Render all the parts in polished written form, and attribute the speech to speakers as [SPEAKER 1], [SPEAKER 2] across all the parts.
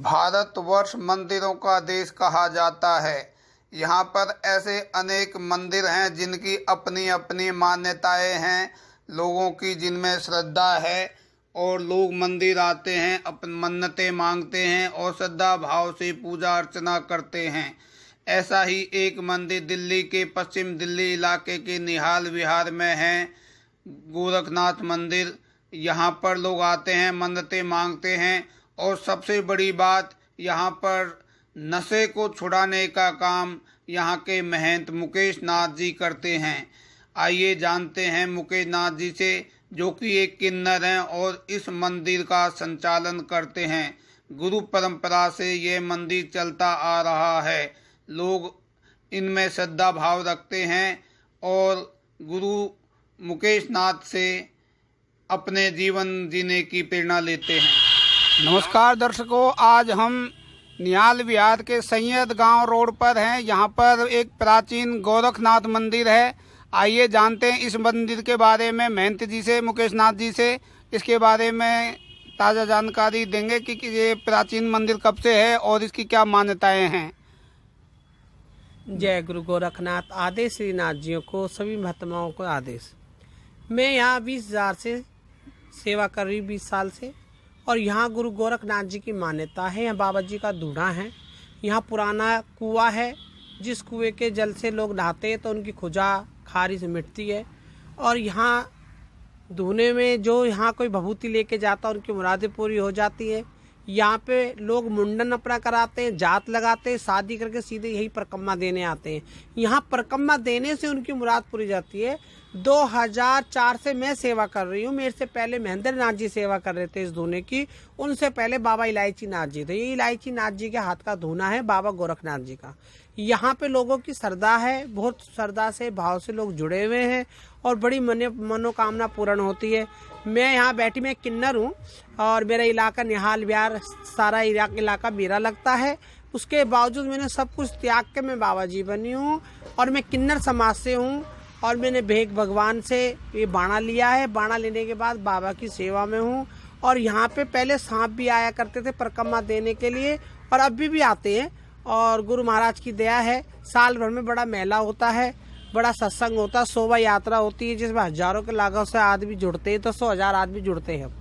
[SPEAKER 1] भारतवर्ष मंदिरों का देश कहा जाता है। यहाँ पर ऐसे अनेक मंदिर हैं जिनकी अपनी अपनी मान्यताएं हैं, लोगों की जिनमें श्रद्धा है और लोग मंदिर आते हैं, अपन मन्नतें मांगते हैं और श्रद्धा भाव से पूजा अर्चना करते हैं। ऐसा ही एक मंदिर दिल्ली के पश्चिम दिल्ली इलाके के निहाल विहार में है, गोरखनाथ मंदिर। यहाँ पर लोग आते हैं, मन्नतें मांगते हैं और सबसे बड़ी बात, यहाँ पर नशे को छुड़ाने का काम यहाँ के महंत मुकेश नाथ जी करते हैं। आइए जानते हैं मुकेश नाथ जी से, जो कि एक किन्नर हैं और इस मंदिर का संचालन करते हैं। गुरु परंपरा से ये मंदिर चलता आ रहा है, लोग इनमें श्रद्धा भाव रखते हैं और गुरु मुकेश नाथ से अपने जीवन जीने की प्रेरणा लेते हैं। नमस्कार दर्शकों, आज हम निहाल विहार के सैयद गांव रोड पर हैं। यहाँ पर एक प्राचीन गोरखनाथ मंदिर है। आइए जानते हैं इस मंदिर के बारे में महंत जी से, मुकेश नाथ जी से। इसके बारे में ताज़ा जानकारी देंगे कि ये प्राचीन मंदिर कब से है और इसकी क्या मान्यताएं हैं।
[SPEAKER 2] जय गुरु गोरखनाथ। आदेश श्रीनाथ जियों को, सभी महात्माओं को आदेश। मैं यहाँ 20,000 से सेवा कर रही हूँ, 20 साल से। और यहाँ गुरु गोरखनाथ जी की मान्यता है। यहाँ बाबा जी का दूल्हा है। यहाँ पुराना कुआं है, जिस कुएं के जल से लोग नहाते हैं तो उनकी खुजा खारिश मिटती है। और यहाँ धोने में जो यहाँ कोई भभूति लेके जाता है उनकी मुरादें पूरी हो जाती है। यहाँ पे लोग मुंडन अपना कराते हैं, जात लगाते हैं, शादी करके सीधे यही परिक्रमा देने आते हैं। यहाँ परिक्रमा देने से उनकी मुराद पूरी जाती है। 2004 से मैं सेवा कर रही हूँ। मेरे से पहले महेंद्र नाथ जी सेवा कर रहे थे इस धोने की। उनसे पहले बाबा इलायची नाथ जी थे। ये इलायची नाथ जी के हाथ का धोना है, बाबा गोरखनाथ जी का। यहाँ पे लोगों की श्रद्धा है, बहुत श्रद्धा से भाव से लोग जुड़े हुए हैं और बड़ी मनोकामना पूर्ण होती है। मैं यहाँ बैठी, मैं किन्नर हूँ और मेरा इलाका निहाल विहार, सारा इलाका मेरा लगता है। उसके बावजूद मैंने सब कुछ त्याग के मैं बाबा जी बनी हूँ और मैं किन्नर समाज से हूँ। और मैंने भेग भगवान से ये बाणा लिया है। बाणा लेने के बाद बाबा की सेवा में हूँ। और यहाँ पे पहले सांप भी आया करते थे परिक्रमा देने के लिए और अभी भी आते हैं। और गुरु महाराज की दया है, साल भर में बड़ा मेला होता है, बड़ा सत्संग होता है, शोभा यात्रा होती है जिसमें हजारों के लागत से आदमी जुड़ते हैं, तो 100,000 आदमी जुड़ते हैं।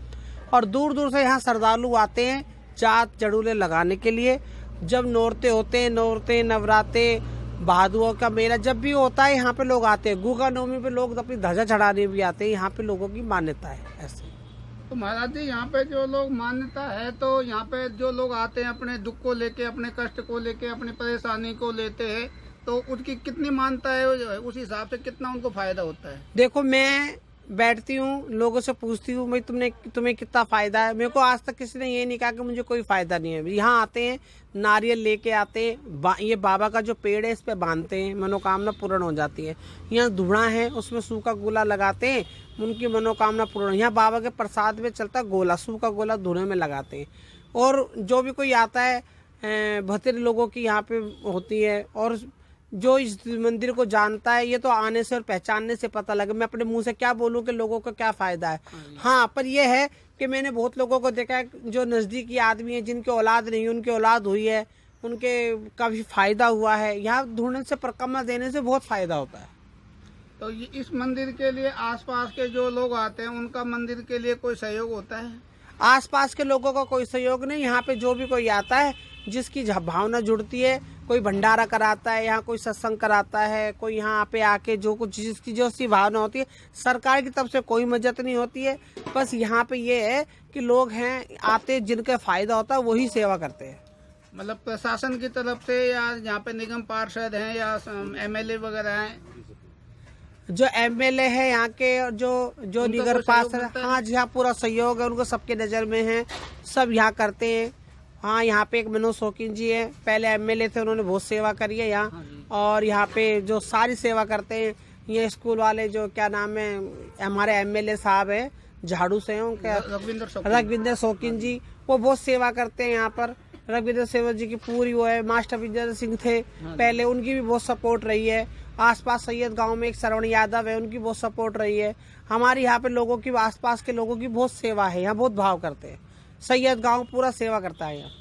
[SPEAKER 2] और दूर दूर से यहाँ श्रद्धालु आते हैं जात जड़ूले लगाने के लिए। जब नौरते होते हैं, नौरते नवराते भादुओं का मेला जब भी होता है, यहाँ पे लोग आते हैं। गुगा नवमी पे लोग अपनी ध्वजा चढ़ाने भी आते हैं। यहाँ पे लोगों की मान्यता है ऐसे।
[SPEAKER 1] तो महाराज जी, यहाँ पे जो लोग मान्यता है, तो यहाँ पे जो लोग आते हैं अपने दुख को लेके, अपने कष्ट को लेके, अपनी परेशानी को लेते हैं, तो उसकी कितनी मान्यता है, उस हिसाब से कितना उनको फायदा होता है?
[SPEAKER 2] देखो, मैं बैठती हूँ, लोगों से पूछती हूँ भाई तुम्हें कितना फायदा है। मेरे को आज तक किसी ने ये नहीं कहा कि मुझे कोई फायदा नहीं है। यहाँ आते हैं, नारियल लेके आते हैं, ये बाबा का जो पेड़ है इस पे बांधते हैं, मनोकामना पूर्ण हो जाती है। यहाँ धुआं है, उसमें सूखा गोला लगाते हैं, उनकी मनोकामना पूर्ण। यहाँ बाबा के प्रसाद में चलता गोला, सूखा गोला धुएं में लगाते हैं। और जो भी कोई आता है, भतेरे लोगों की यहाँ पे होती है। और जो इस मंदिर को जानता है, ये तो आने से और पहचानने से पता लगे। मैं अपने मुंह से क्या बोलूं कि लोगों को क्या फायदा है। हाँ, पर यह है कि मैंने बहुत लोगों को देखा है जो नजदीकी आदमी है, जिनके औलाद नहीं, उनकी औलाद हुई है, उनके काफी फायदा हुआ है। यहाँ ढूंढने से, परिक्रमा देने से बहुत फायदा होता है।
[SPEAKER 1] तो ये इस मंदिर के लिए आसपास के जो लोग आते हैं, उनका मंदिर के लिए कोई सहयोग होता है?
[SPEAKER 2] आसपास के लोगों का कोई सहयोग नहीं। यहाँ पे जो भी कोई आता है, जिसकी भावना जुड़ती है, कोई भंडारा कराता है, यहाँ कोई सत्संग कराता है, कोई यहाँ पे आके जो कुछ जिसकी जो सी भावना होती है, सरकार की तरफ से कोई मदद नहीं होती है। बस यहाँ पे ये है कि लोग हैं आते, जिनका फायदा होता है वही सेवा करते हैं।
[SPEAKER 1] मतलब प्रशासन की तरफ से, या यहाँ पे निगम पार्षद हैं या MLA वगैरह हैं?
[SPEAKER 2] जो MLA है यहाँ के, जो निगर पार्षद, हाँ जी, हाँ पूरा सहयोग है उनको, सबके नजर में है, सब यहाँ करते हैं। हाँ, यहाँ पे एक मनोज शौकीन जी है, पहले MLA थे, उन्होंने बहुत सेवा करी है यहाँ। और यहाँ पे जो सारी सेवा करते हैं, ये स्कूल वाले जो क्या नाम है, हमारे MLA साहब है, झाड़ू से हैं उनके, रघविंदर शौकीन जी, वो बहुत सेवा करते हैं यहाँ पर। रघविंदर सेवा जी की पूरी वो है। मास्टर विजय सिंह थे पहले, उनकी भी बहुत सपोर्ट रही है। आसपास सैयद गांव में एक श्रवण यादव है, उनकी बहुत सपोर्ट रही है। हमारे यहाँ पे लोगों की, आसपास के लोगों की बहुत सेवा है, यहाँ बहुत भाव करते हैं। सैयद गांव पूरा सेवा करता है यहाँ।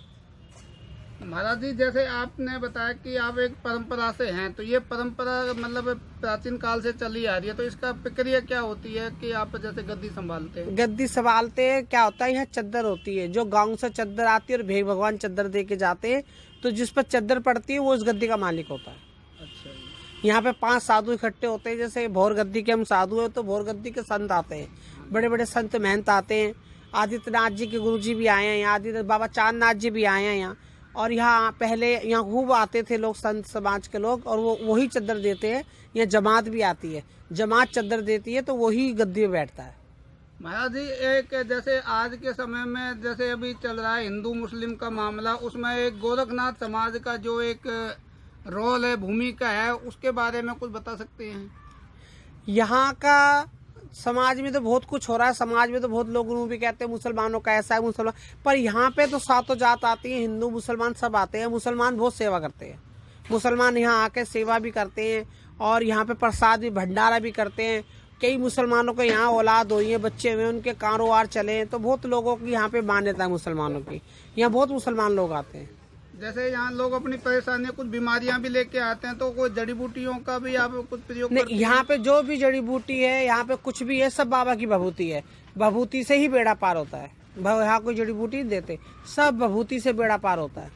[SPEAKER 1] महाराज जी, जैसे आपने बताया कि आप एक परंपरा से हैं, तो ये परंपरा मतलब प्राचीन काल से चली आ रही है, तो इसका प्रक्रिया क्या होती है कि आप जैसे गद्दी संभालते हैं?
[SPEAKER 2] गद्दी संभालते हैं, क्या होता है, यहाँ चद्दर होती है, जो गांव से चद्दर आती है और भेग भगवान चद्दर दे के जाते हैं, तो जिस पर चद्दर पड़ती है वो उस गद्दी का मालिक होता है।
[SPEAKER 1] अच्छा जी।
[SPEAKER 2] यहाँ पे 5 साधु इकट्ठे होते हैं, जैसे भोर गद्दी के हम साधु हैं, तो भोर गद्दी के संत आते हैं, बड़े बड़े संत महंत आते हैं। आदित्यनाथ जी के गुरु जी भी आए हैं यहाँ, आदित्य बाबा चांदनाथ जी भी आए हैं यहाँ। और यहाँ पहले यहाँ खूब आते थे लोग, संत समाज के लोग, और वो वही चद्दर देते हैं। यहाँ जमात भी आती है, जमात चद्दर देती है, तो वही गद्दी में बैठता है।
[SPEAKER 1] महाराज जी, एक जैसे आज के समय में जैसे अभी चल रहा है हिंदू मुस्लिम का मामला, उसमें एक गोरखनाथ समाज का जो एक रोल है, भूमिका है, उसके बारे में कुछ बता सकते हैं?
[SPEAKER 2] यहाँ का समाज में तो बहुत कुछ हो रहा है, समाज में तो बहुत लोग भी कहते हैं मुसलमानों का ऐसा है, मुसलमान, पर यहाँ पे तो सातों जात आती है, हिंदू मुसलमान सब आते हैं। मुसलमान बहुत सेवा करते हैं, मुसलमान यहाँ आके सेवा भी करते हैं, और यहाँ पे प्रसाद भी, भंडारा भी करते हैं। कई मुसलमानों को यहाँ औलाद हुई है, बच्चे हुए, उनके कारोबार चले हैं, तो बहुत लोगों की यहाँ पे मान्यता है मुसलमानों की। यहाँ बहुत मुसलमान लोग आते हैं।
[SPEAKER 1] जैसे यहाँ लोग अपनी परेशानियां, कुछ बीमारियां भी लेके आते हैं, तो कोई जड़ी बूटियों का भी आप कुछ प्रयोग
[SPEAKER 2] नहीं, यहाँ पे जो भी जड़ी बूटी है, यहाँ पे कुछ भी है, सब बाबा की भभूति है। भभूति से ही बेड़ा पार होता है। यहाँ कोई जड़ी बूटी नहीं देते, सब भभूति से बेड़ा पार होता है।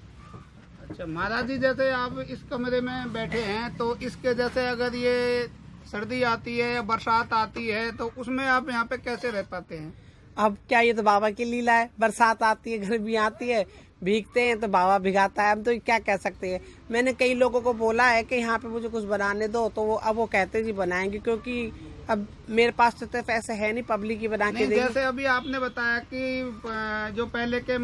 [SPEAKER 1] अच्छा महाराज जी, जैसे आप इस कमरे में बैठे हैं, तो इसके जैसे अगर ये सर्दी आती है या बरसात आती है, तो उसमें आप यहाँ पे कैसे रह पाते हैं?
[SPEAKER 2] अब क्या, ये तो बाबा की लीला है। बरसात आती है, गर्मी आती है, भीगते हैं तो बाबा भिगाता है। हम तो क्या कह सकते हैं। मैंने कई लोगों को बोला है कि यहाँ पे मुझे कुछ बनाने दो, तो वो कहते जी बनाएंगे, क्योंकि अब मेरे पास तो पैसे है नहीं पब्लिक की बना के देंगे।
[SPEAKER 1] जैसे अभी आपने बताया कि जो पहले के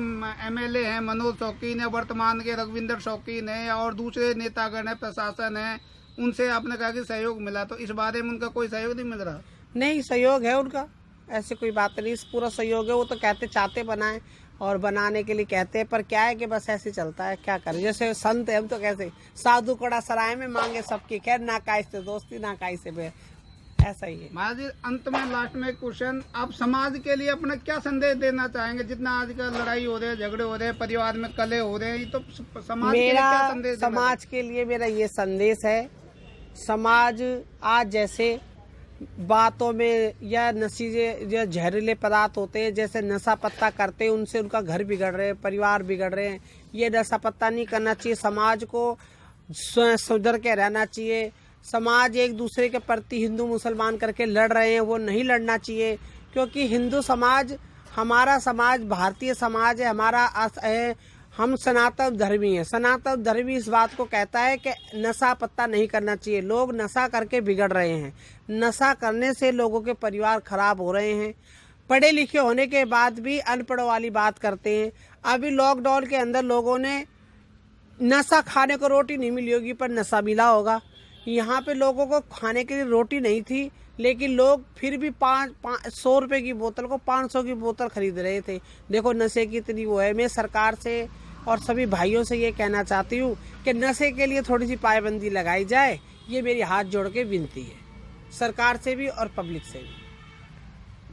[SPEAKER 1] MLA हैं मनोज शौकीन है, वर्तमान के रघुविंदर शौकीन है, और दूसरे नेतागण है, प्रशासन है, उनसे आपने कहा कि सहयोग मिला, तो इस बारे में उनका कोई सहयोग नहीं मिल रहा?
[SPEAKER 2] नहीं, सहयोग है उनका, ऐसी कोई बात नहीं, पूरा सहयोग है। वो तो कहते चाहते बनाए और बनाने के लिए कहते हैं, पर क्या है कि बस ऐसे चलता है, क्या करें। जैसे संत है, हम तो कैसे साधु कड़ा सराय में मांगे सबकी खैर, ना काई से दोस्ती ना काई से बे, ऐसा ही है।
[SPEAKER 1] महाराज जी, अंत में लास्ट में क्वेश्चन, आप समाज के लिए अपना क्या संदेश देना चाहेंगे? जितना आजकल लड़ाई हो रही है, झगड़े हो रहे हैं, परिवार में कलह हो रहे हैं, तो समाज के लिए क्या संदेश?
[SPEAKER 2] समाज के लिए मेरा ये संदेश है, समाज आज जैसे बातों में या नशीले या जहरीले पदार्थ होते हैं, जैसे नशा पत्ता करते हैं, उनसे उनका घर बिगड़ रहे हैं, परिवार बिगड़ रहे हैं। ये नशा पत्ता नहीं करना चाहिए। समाज को सुधर के रहना चाहिए। समाज एक दूसरे के प्रति हिंदू मुसलमान करके लड़ रहे हैं, वो नहीं लड़ना चाहिए, क्योंकि हिंदू समाज, हमारा समाज भारतीय समाज है, हमारा है, हम सनातन धर्मी हैं। सनातन धर्मी इस बात को कहता है कि नशा पत्ता नहीं करना चाहिए। लोग नशा करके बिगड़ रहे हैं, नशा करने से लोगों के परिवार खराब हो रहे हैं। पढ़े लिखे होने के बाद भी अनपढ़ वाली बात करते हैं। अभी लॉकडाउन के अंदर लोगों ने नशा, खाने को रोटी नहीं मिली होगी पर नशा मिला होगा। यहाँ पे लोगों को खाने के लिए रोटी नहीं थी, लेकिन लोग फिर भी 100 रुपये की बोतल को 500 की बोतल खरीद रहे थे। देखो नशे की इतनी वो है। मैं सरकार से और सभी भाइयों से ये कहना चाहती हूँ कि नशे के लिए थोड़ी सी पाबंदी लगाई जाए। ये मेरी हाथ जोड़ के विनती है, सरकार से भी और पब्लिक से भी।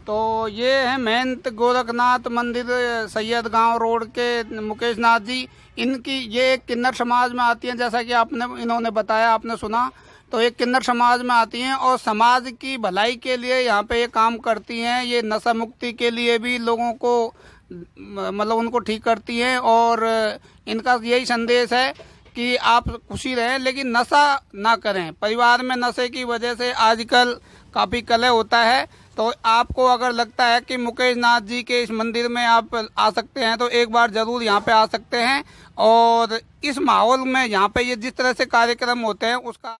[SPEAKER 1] तो ये है महंत गोरखनाथ मंदिर, सैयद गांव रोड के मुकेश नाथ जी। इनकी ये किन्नर समाज में आती हैं, जैसा कि इन्होंने बताया, आपने सुना। तो ये किन्नर समाज में आती हैं और समाज की भलाई के लिए यहाँ पे ये काम करती हैं। ये नशा मुक्ति के लिए भी लोगों को मतलब उनको ठीक करती हैं, और इनका यही संदेश है कि आप खुशी रहें लेकिन नशा ना करें। परिवार में नशे की वजह से आजकल काफ़ी कलह होता है। तो आपको अगर लगता है कि मुकेश नाथ जी के इस मंदिर में आप आ सकते हैं, तो एक बार ज़रूर यहाँ पे आ सकते हैं। और इस माहौल में यहाँ पे ये जिस तरह से कार्यक्रम होते हैं उसका